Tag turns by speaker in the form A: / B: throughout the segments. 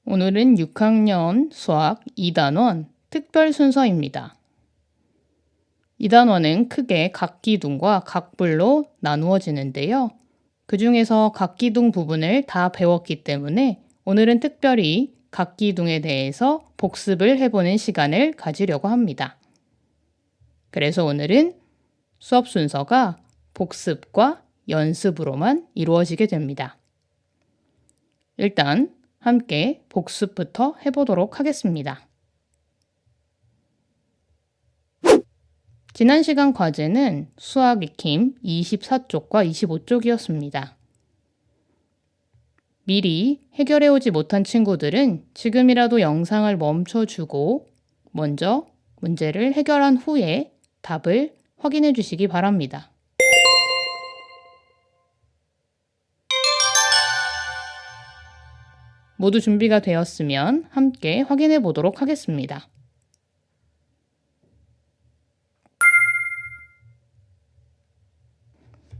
A: 오늘은 6학년 수학 2단원 특별 순서입니다. 2단원은 크게 각기둥과 각불로 나누어지는데요. 그 중에서 각기둥 부분을 다 배웠기 때문에 오늘은 특별히 각기둥에 대해서 복습을 해보는 시간을 가지려고 합니다. 그래서 오늘은 수업 순서가 복습과 연습으로만 이루어지게 됩니다. 일단 함께 복습부터 해보도록 하겠습니다. 지난 시간 과제는 수학 익힘 24쪽과 25쪽이었습니다. 미리 해결해오지 못한 친구들은 지금이라도 영상을 멈춰주고 먼저 문제를 해결한 후에 답을 확인해 주시기 바랍니다. 모두 준비가 되었으면 함께 확인해 보도록 하겠습니다.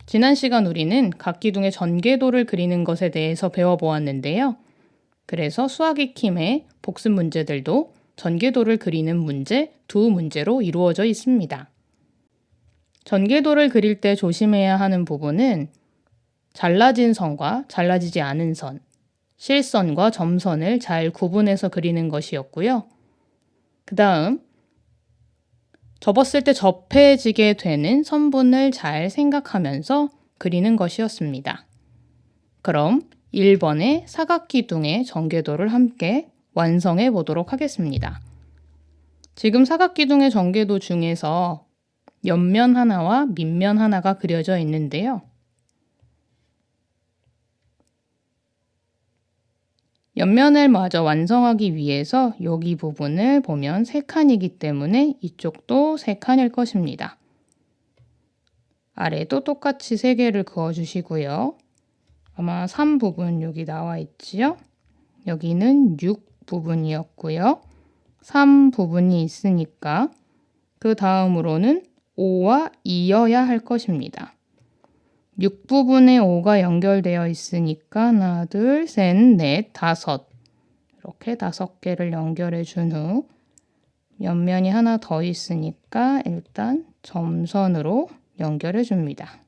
A: 지난 시간 우리는 각기둥의 전개도를 그리는 것에 대해서 배워보았는데요. 그래서 수학 익힘의 복습 문제들도 전개도를 그리는 문제 2문제로 이루어져 있습니다. 전개도를 그릴 때 조심해야 하는 부분은 잘라진 선과 잘라지지 않은 선, 실선과 점선을 잘 구분해서 그리는 것이었고요. 그 다음 접었을 때 접해지게 되는 선분을 잘 생각하면서 그리는 것이었습니다. 그럼 1번의 사각기둥의 전개도를 함께 완성해 보도록 하겠습니다. 지금 사각기둥의 전개도 중에서 옆면 하나와 밑면 하나가 그려져 있는데요. 옆면을 마저 완성하기 위해서 여기 부분을 보면 3칸이기 때문에 이쪽도 3칸일 것입니다. 아래도 똑같이 3개를 그어주시고요. 아마 3 부분 여기 나와 있지요? 여기는 6 부분이었고요. 3 부분이 있으니까 그 다음으로는 5와 2여야 할 것입니다. 6부분에 5가 연결되어 있으니까 하나, 둘, 셋, 넷, 5 이렇게 5개를 연결해 준 후 옆면이 하나 더 있으니까 일단 점선으로 연결해 줍니다.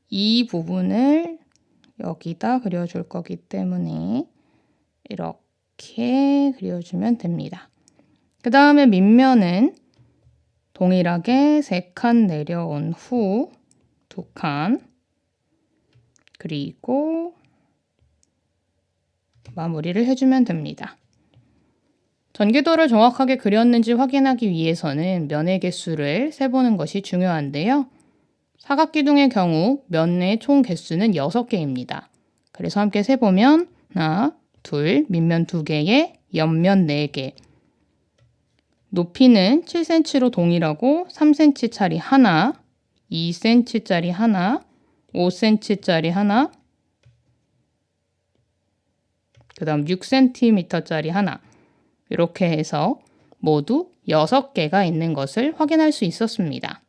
A: 이 부분을 여기다 그려줄 거기 때문에 이렇게 그려주면 됩니다. 그 다음에 밑면은 동일하게 3칸 내려온 후 2칸 그리고 마무리를 해주면 됩니다. 전개도를 정확하게 그렸는지 확인하기 위해서는 면의 개수를 세보는 것이 중요한데요. 사각기둥의 경우 면의 총 개수는 6개입니다. 그래서 함께 세보면 하나, 둘, 밑면 2개에 옆면 4개 높이는 7cm로 동일하고 3cm짜리 하나, 2cm짜리 하나, 5cm짜리 하나, 그 다음 6cm짜리 하나 이렇게 해서 모두 6개가 있는 것을 확인할 수 있었습니다.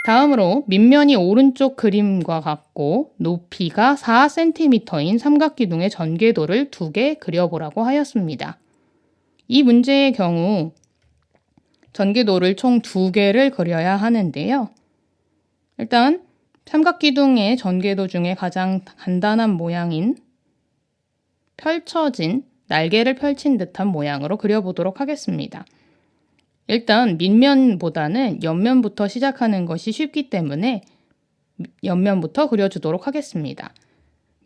A: 다음으로 밑면이 오른쪽 그림과 같고 높이가 4cm인 삼각기둥의 전개도를 2개 그려보라고 하였습니다. 이 문제의 경우 전개도를 총 2개를 그려야 하는데요. 일단 삼각기둥의 전개도 중에 가장 간단한 모양인 펼쳐진 날개를 펼친 듯한 모양으로 그려보도록 하겠습니다. 일단 밑면보다는 옆면부터 시작하는 것이 쉽기 때문에 옆면부터 그려주도록 하겠습니다.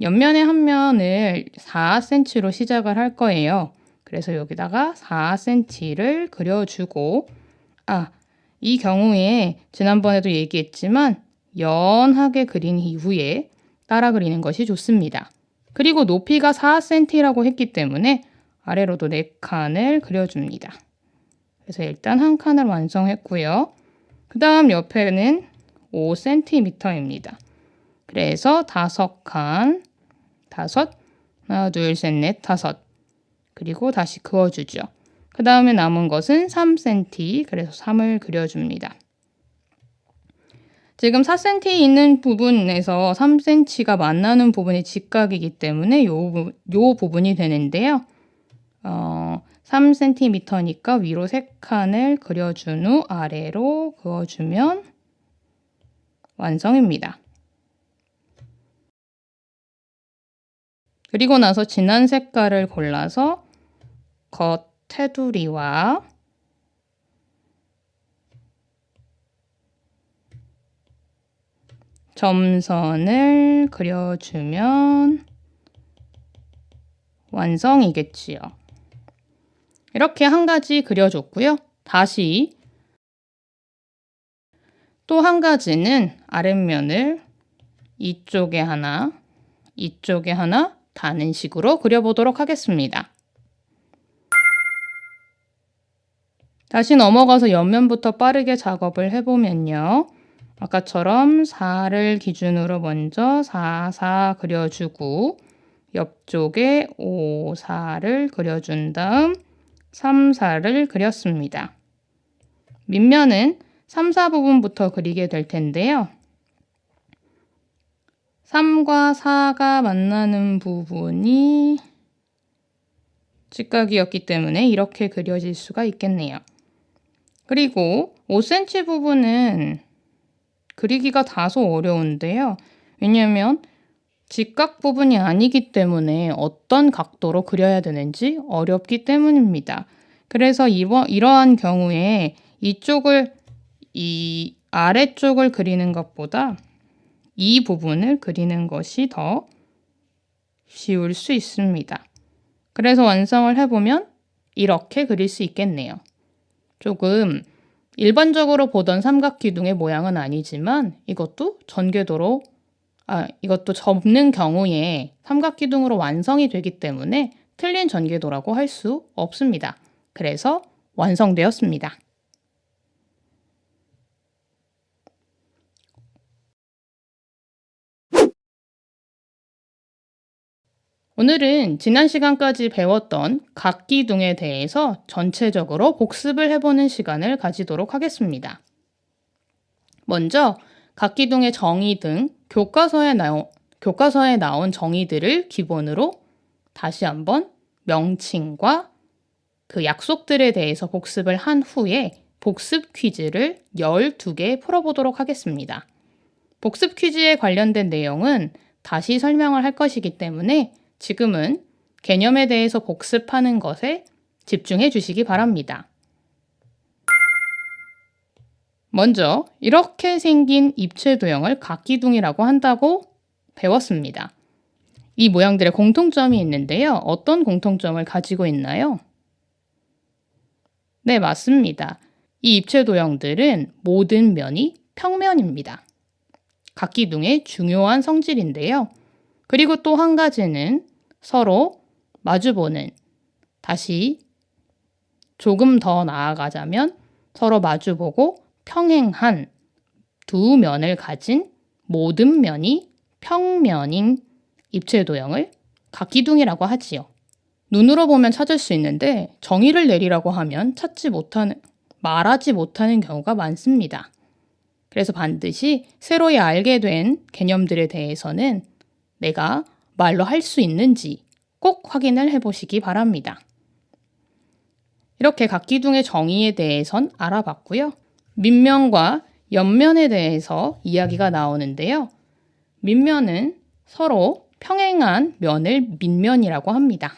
A: 옆면의 한 면을 4cm로 시작을 할 거예요. 그래서 여기다가 4cm를 그려주고 이 경우에 지난번에도 얘기했지만 연하게 그린 이후에 따라 그리는 것이 좋습니다. 그리고 높이가 4cm라고 했기 때문에 아래로도 4칸을 그려줍니다. 그래서 일단 한 칸을 완성했고요. 그 다음 옆에는 5cm입니다. 그래서 5칸, 하나, 둘, 셋, 넷, 5 그리고 다시 그어주죠. 그 다음에 남은 것은 3cm, 그래서 3을 그려줍니다. 지금 4cm 있는 부분에서 3cm가 만나는 부분이 직각이기 때문에 요 부분이 되는데요. 3cm니까 위로 3칸을 그려준 후 아래로 그어주면 완성입니다. 그리고 나서 진한 색깔을 골라서 겉 테두리와 점선을 그려주면 완성이겠지요. 이렇게 한 가지 그려줬고요. 다시 또 한 가지는 아랫면을 이쪽에 하나, 이쪽에 하나 다는 식으로 그려보도록 하겠습니다. 다시 넘어가서 옆면부터 빠르게 작업을 해보면요. 아까처럼 4를 기준으로 먼저 4, 4 그려주고 옆쪽에 5, 4를 그려준 다음 3, 4를 그렸습니다. 밑면은 3, 4 부분부터 그리게 될 텐데요. 3과 4가 만나는 부분이 직각이었기 때문에 이렇게 그려질 수가 있겠네요. 그리고 5cm 부분은 그리기가 다소 어려운데요. 왜냐하면 직각 부분이 아니기 때문에 어떤 각도로 그려야 되는지 어렵기 때문입니다. 그래서 이러한 경우에 이 아래쪽을 그리는 것보다 이 부분을 그리는 것이 더 쉬울 수 있습니다. 그래서 완성을 해보면 이렇게 그릴 수 있겠네요. 조금 일반적으로 보던 삼각기둥의 모양은 아니지만 이것도 이것도 접는 경우에 삼각기둥으로 완성이 되기 때문에 틀린 전개도라고 할 수 없습니다. 그래서 완성되었습니다. 오늘은 지난 시간까지 배웠던 각기둥에 대해서 전체적으로 복습을 해보는 시간을 가지도록 하겠습니다. 먼저 각기둥의 정의 등 교과서에 나온 정의들을 기본으로 다시 한번 명칭과 그 약속들에 대해서 복습을 한 후에 복습 퀴즈를 12개 풀어보도록 하겠습니다. 복습 퀴즈에 관련된 내용은 다시 설명을 할 것이기 때문에 지금은 개념에 대해서 복습하는 것에 집중해 주시기 바랍니다. 먼저 이렇게 생긴 입체 도형을 각기둥이라고 한다고 배웠습니다. 이 모양들의 공통점이 있는데요. 어떤 공통점을 가지고 있나요? 네, 맞습니다. 이 입체 도형들은 모든 면이 평면입니다. 각기둥의 중요한 성질인데요. 그리고 또 한 가지는 서로 마주보는, 다시 조금 더 나아가자면 서로 마주보고 평행한 두 면을 가진 모든 면이 평면인 입체 도형을 각기둥이라고 하지요. 눈으로 보면 찾을 수 있는데 정의를 내리라고 하면 말하지 못하는 경우가 많습니다. 그래서 반드시 새로이 알게 된 개념들에 대해서는 내가 말로 할 수 있는지 꼭 확인을 해보시기 바랍니다. 이렇게 각기둥의 정의에 대해선 알아봤고요. 밑면과 옆면에 대해서 이야기가 나오는데요. 밑면은 서로 평행한 면을 밑면이라고 합니다.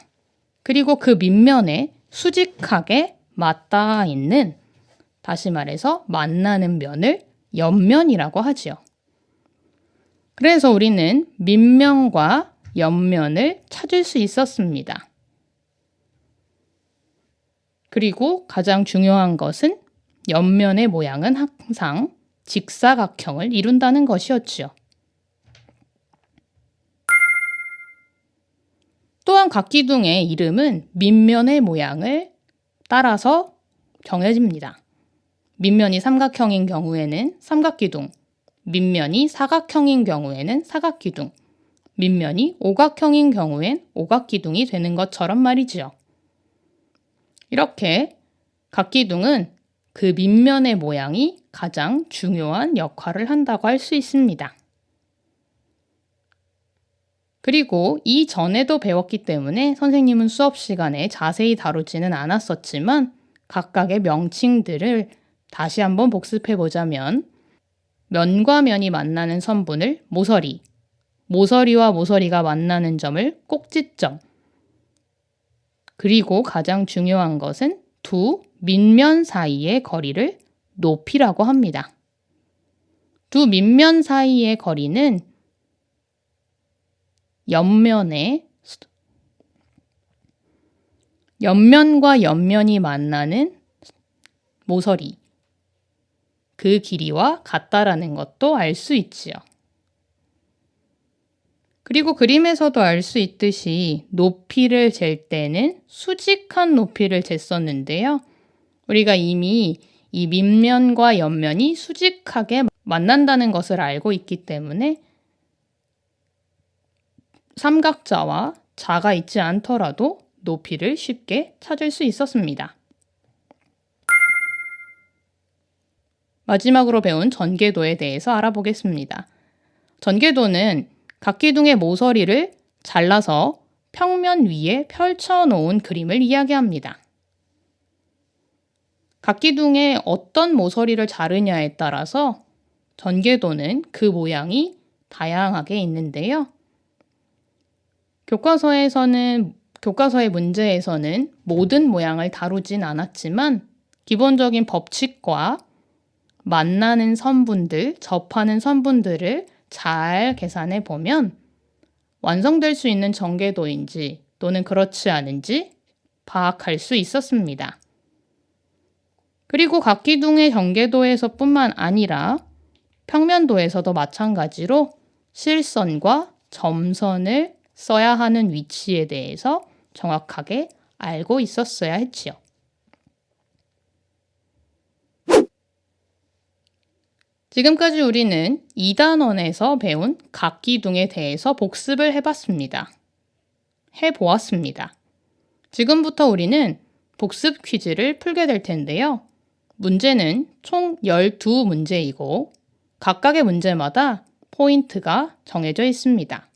A: 그리고 그 밑면에 수직하게 맞닿아 있는, 다시 말해서 만나는 면을 옆면이라고 하지요. 그래서 우리는 밑면과 옆면을 찾을 수 있었습니다. 그리고 가장 중요한 것은 옆면의 모양은 항상 직사각형을 이룬다는 것이었지요. 또한 각기둥의 이름은 밑면의 모양을 따라서 정해집니다. 밑면이 삼각형인 경우에는 삼각기둥, 밑면이 사각형인 경우에는 사각기둥, 밑면이 오각형인 경우엔 오각기둥이 되는 것처럼 말이지요. 이렇게 각기둥은 그 밑면의 모양이 가장 중요한 역할을 한다고 할 수 있습니다. 그리고 이전에도 배웠기 때문에 선생님은 수업 시간에 자세히 다루지는 않았었지만 각각의 명칭들을 다시 한번 복습해 보자면 면과 면이 만나는 선분을 모서리, 모서리와 모서리가 만나는 점을 꼭지점, 그리고 가장 중요한 것은 두 밑면 사이의 거리를 높이라고 합니다. 두 밑면 사이의 거리는 옆면과 옆면이 만나는 모서리, 그 길이와 같다라는 것도 알 수 있지요. 그리고 그림에서도 알 수 있듯이 높이를 잴 때는 수직한 높이를 쟀었는데요. 우리가 이미 이 밑면과 옆면이 수직하게 만난다는 것을 알고 있기 때문에 삼각자와 자가 있지 않더라도 높이를 쉽게 찾을 수 있었습니다. 마지막으로 배운 전개도에 대해서 알아보겠습니다. 전개도는 각기둥의 모서리를 잘라서 평면 위에 펼쳐 놓은 그림을 이야기합니다. 각기둥의 어떤 모서리를 자르냐에 따라서 전개도는 그 모양이 다양하게 있는데요. 교과서의 문제에서는 모든 모양을 다루진 않았지만 기본적인 법칙과 만나는 선분들, 접하는 선분들을 잘 계산해 보면 완성될 수 있는 전개도인지 또는 그렇지 않은지 파악할 수 있었습니다. 그리고 각기둥의 전개도에서뿐만 아니라 평면도에서도 마찬가지로 실선과 점선을 써야 하는 위치에 대해서 정확하게 알고 있었어야 했지요. 지금까지 우리는 2단원에서 배운 각기둥에 대해서 복습을 해보았습니다. 지금부터 우리는 복습 퀴즈를 풀게 될 텐데요. 문제는 총 12문제이고 각각의 문제마다 포인트가 정해져 있습니다.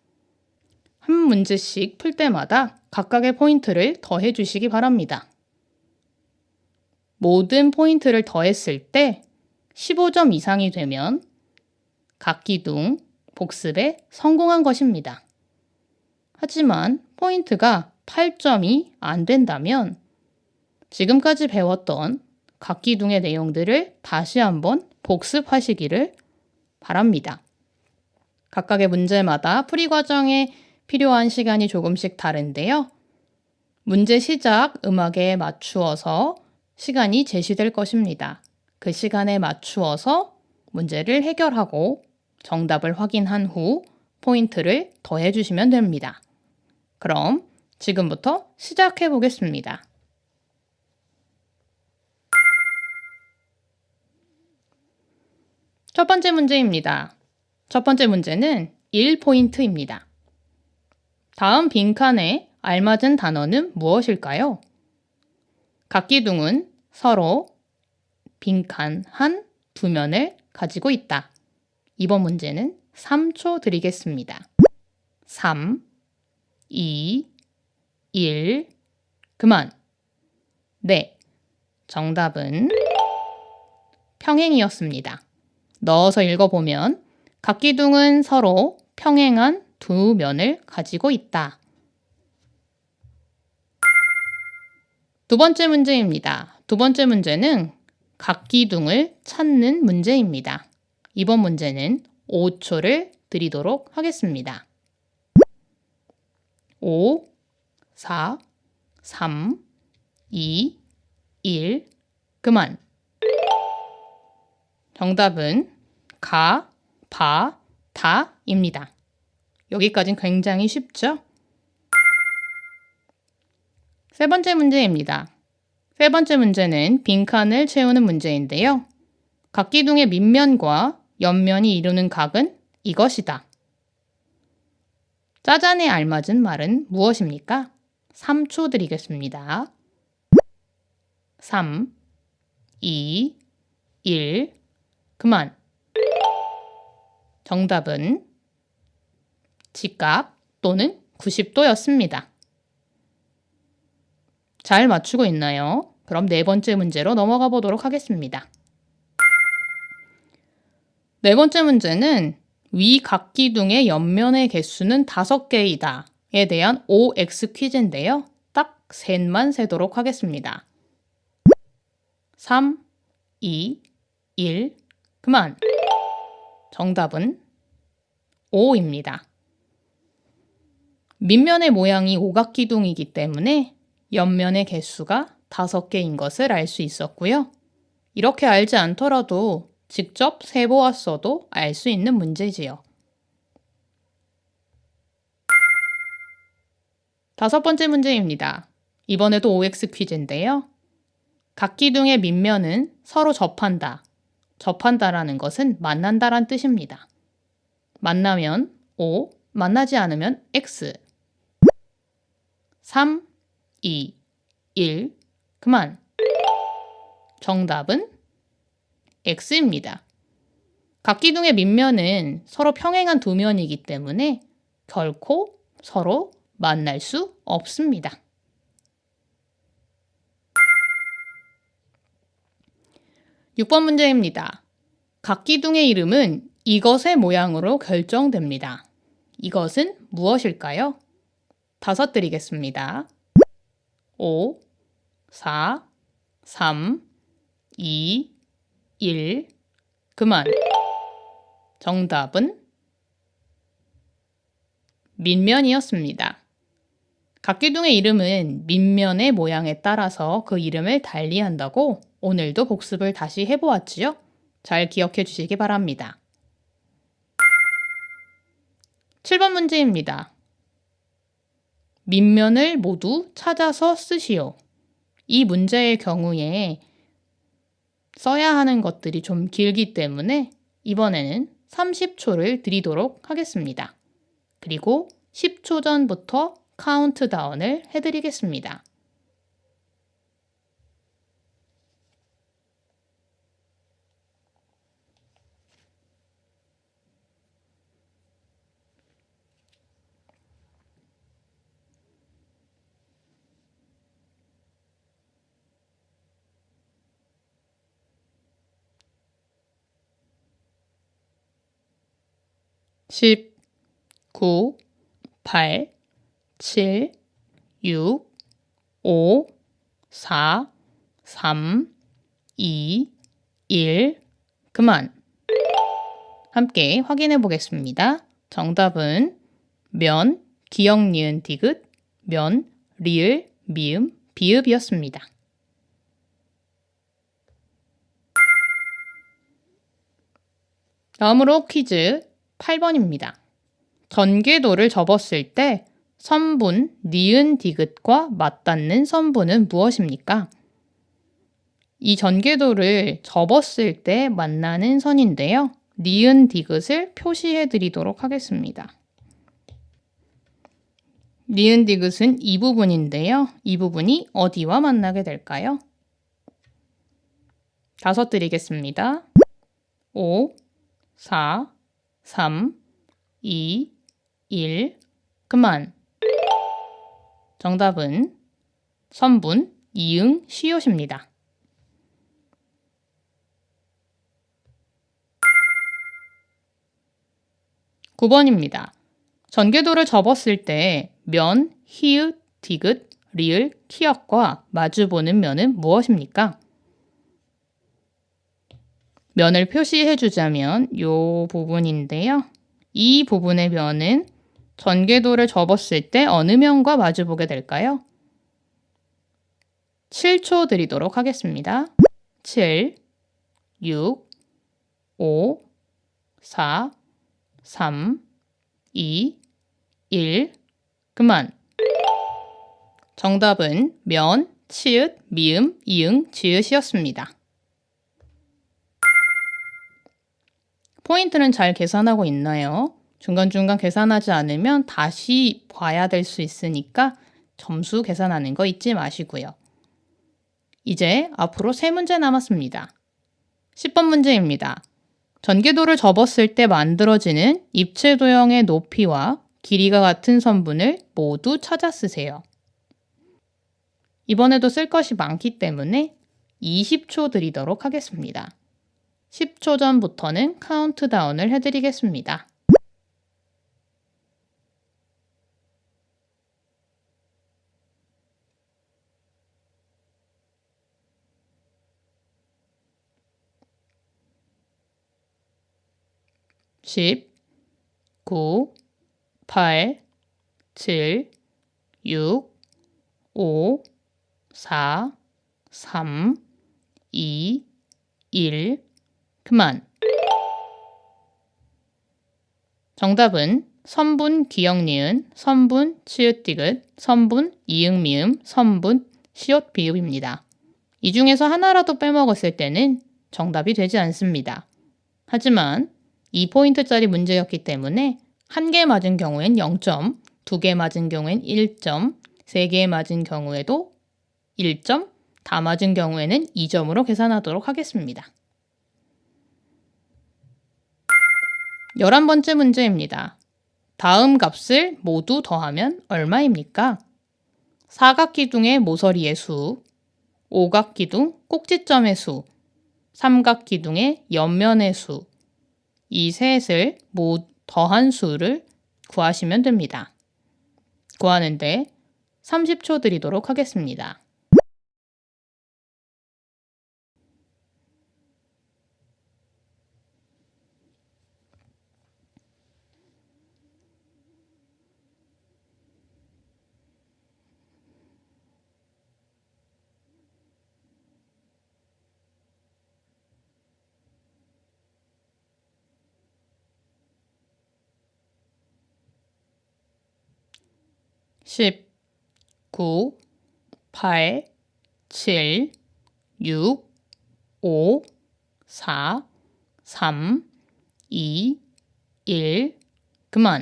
A: 한 문제씩 풀 때마다 각각의 포인트를 더해 주시기 바랍니다. 모든 포인트를 더했을 때 15점 이상이 되면 각기둥 복습에 성공한 것입니다. 하지만 포인트가 8점이 안 된다면 지금까지 배웠던 각기둥의 내용들을 다시 한번 복습하시기를 바랍니다. 각각의 문제마다 풀이 과정에 필요한 시간이 조금씩 다른데요. 문제 시작 음악에 맞추어서 시간이 제시될 것입니다. 그 시간에 맞추어서 문제를 해결하고 정답을 확인한 후 포인트를 더해 주시면 됩니다. 그럼 지금부터 시작해 보겠습니다. 첫 번째 문제입니다. 첫 번째 문제는 1포인트입니다. 다음 빈칸에 알맞은 단어는 무엇일까요? 각기둥은 서로 빈칸 한 두 면을 가지고 있다. 이번 문제는 3초 드리겠습니다. 3, 2, 1, 그만. 네, 정답은 평행이었습니다. 넣어서 읽어보면 각기둥은 서로 평행한 두 면을 가지고 있다. 두 번째 문제입니다. 두 번째 문제는 각기둥을 찾는 문제입니다. 이번 문제는 5초를 드리도록 하겠습니다. 5, 4, 3, 2, 1, 그만. 정답은 가, 바, 다입니다. 여기까지는 굉장히 쉽죠? 세 번째 문제입니다. 세 번째 문제는 빈칸을 채우는 문제인데요. 각기둥의 밑면과 옆면이 이루는 각은 이것이다. 짜잔에 알맞은 말은 무엇입니까? 3초 드리겠습니다. 3, 2, 1, 그만. 정답은 직각 또는 90도였습니다. 잘 맞추고 있나요? 그럼 네 번째 문제로 넘어가 보도록 하겠습니다. 네 번째 문제는 위 각기둥의 옆면의 개수는 5개이다에 대한 OX 퀴즈인데요. 딱 셋만 세도록 하겠습니다. 3, 2, 1, 그만. 정답은 5입니다. 밑면의 모양이 오각기둥이기 때문에 옆면의 개수가 5개인 것을 알 수 있었고요. 이렇게 알지 않더라도 직접 세보았어도 알 수 있는 문제지요. 다섯 번째 문제입니다. 이번에도 OX 퀴즈인데요. 각기둥의 밑면은 서로 접한다. 접한다라는 것은 만난다란 뜻입니다. 만나면 O, 만나지 않으면 X. 3, 2, 1, 그만. 정답은 X입니다. 각기둥의 밑면은 서로 평행한 두 면이기 때문에 결코 서로 만날 수 없습니다. (6번) 문제입니다. 각기둥의 이름은 이것의 모양으로 결정됩니다. 이것은 무엇일까요? 5 드리겠습니다. 5, 4, 3, 2, 1, 그만. 정답은 밑면이었습니다. 각기둥의 이름은 밑면의 모양에 따라서 그 이름을 달리한다고 오늘도 복습을 다시 해보았지요? 잘 기억해 주시기 바랍니다. 7번 문제입니다. 밑면을 모두 찾아서 쓰시오. 이 문제의 경우에 써야 하는 것들이 좀 길기 때문에 이번에는 30초를 드리도록 하겠습니다. 그리고 10초 전부터 카운트다운을 해드리겠습니다. (10) 9, 8, 7, 6, 5, 4, 3, 2, 1, 그만. 함께 확인해 보겠습니다. 정답은 면, 기역, 니은, 디귿, 면, 리을, 미음, 비읍이었습니다. 다음으로 퀴즈 8번입니다. 전개도를 접었을 때 선분, 니은, 디귿과 맞닿는 선분은 무엇입니까? 이 전개도를 접었을 때 만나는 선인데요. 니은, 디귿을 표시해 드리도록 하겠습니다. 니은, 디귿은 이 부분인데요. 이 부분이 어디와 만나게 될까요? 5 드리겠습니다. 5, 4, 3, 2, 1, 그만. 정답은 선분, 이응, 시옷입니다. 9번입니다. 전개도를 접었을 때 면, 히읗, 디귿, 리을, 키역과 마주보는 면은 무엇입니까? 면을 표시해 주자면 이 부분인데요. 이 부분의 면은 전개도를 접었을 때 어느 면과 마주보게 될까요? 7초 드리도록 하겠습니다. 7, 6, 5, 4, 3, 2, 1, 그만. 정답은 면, 치읓, 미음, 이응, 지읒이었습니다. 포인트는 잘 계산하고 있나요? 중간중간 계산하지 않으면 다시 봐야 될 수 있으니까 점수 계산하는 거 잊지 마시고요. 이제 앞으로 3문제 남았습니다. 10번 문제입니다. 전개도를 접었을 때 만들어지는 입체 도형의 높이와 길이가 같은 선분을 모두 찾아 쓰세요. 이번에도 쓸 것이 많기 때문에 20초 드리도록 하겠습니다. 10초 전부터는 카운트다운을 해드리겠습니다. 10, 9, 8, 7, 6, 5, 4, 3, 2, 1, 그만. 정답은 선분 기역니은, 선분 치읓디귿, 선분 이응미음, 선분 시옷비읍입니다. 이 중에서 하나라도 빼먹었을 때는 정답이 되지 않습니다. 하지만 2포인트짜리 문제였기 때문에 1개 맞은 경우엔 0점, 2개 맞은 경우엔 1점, 3개 맞은 경우에도 1점, 다 맞은 경우에는 2점으로 계산하도록 하겠습니다. 11번째 문제입니다. 다음 값을 모두 더하면 얼마입니까? 사각기둥의 모서리의 수, 오각기둥 꼭지점의 수, 삼각기둥의 옆면의 수, 이 셋을 더한 수를 구하시면 됩니다. 구하는데 30초 드리도록 하겠습니다. 10, 9, 8, 7, 6, 5, 4, 3, 2, 1, 그만.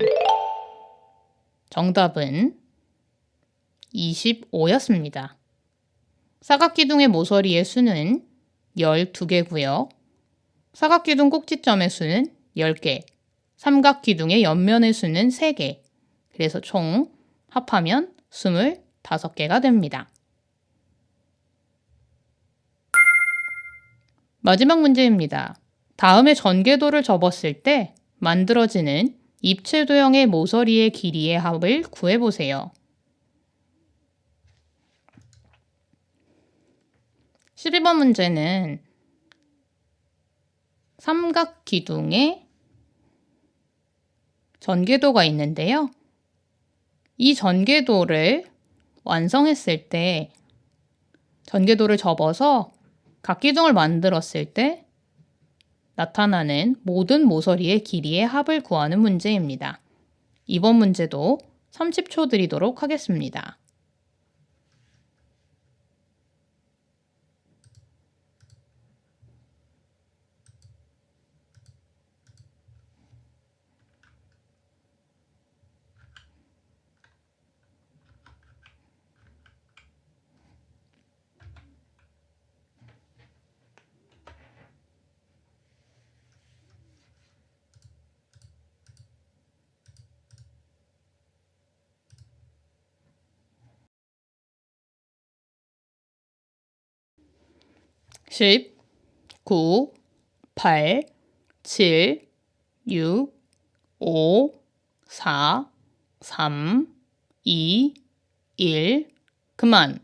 A: 정답은 25였습니다. 사각기둥의 모서리의 수는 12개고요. 사각기둥 꼭지점의 수는 10개, 삼각기둥의 옆면의 수는 3개, 그래서 총 합하면 25개가 됩니다. 마지막 문제입니다. 다음에 전개도를 접었을 때 만들어지는 입체 도형의 모서리의 길이의 합을 구해보세요. 12번 문제는 삼각기둥의 전개도가 있는데요. 이 전개도를 완성했을 때 전개도를 접어서 각기둥을 만들었을 때 나타나는 모든 모서리의 길이의 합을 구하는 문제입니다. 이번 문제도 30초 드리도록 하겠습니다. 10, 9, 8, 7, 6, 5, 4, 3, 2, 1, 그만.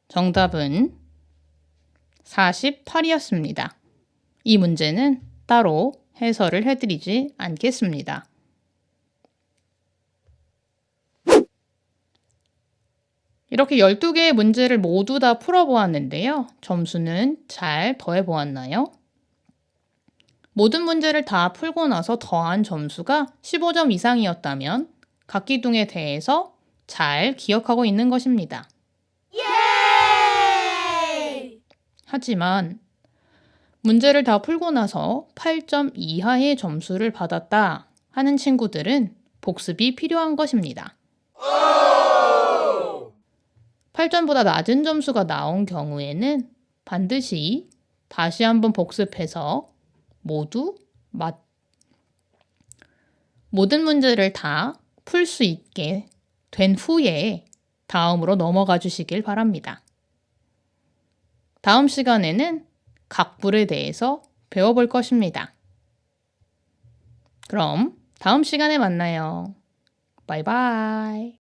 A: 정답은 48이었습니다. 이 문제는 따로 해설을 해드리지 않겠습니다. 이렇게 12개의 문제를 모두 다 풀어보았는데요. 점수는 잘 더해보았나요? 모든 문제를 다 풀고 나서 더한 점수가 15점 이상이었다면 각기둥에 대해서 잘 기억하고 있는 것입니다. 하지만 문제를 다 풀고 나서 8점 이하의 점수를 받았다 하는 친구들은 복습이 필요한 것입니다. 8점보다 낮은 점수가 나온 경우에는 반드시 다시 한번 복습해서 모든 문제를 다 풀 수 있게 된 후에 다음으로 넘어가 주시길 바랍니다. 다음 시간에는 각불에 대해서 배워볼 것입니다. 그럼 다음 시간에 만나요. 바이바이.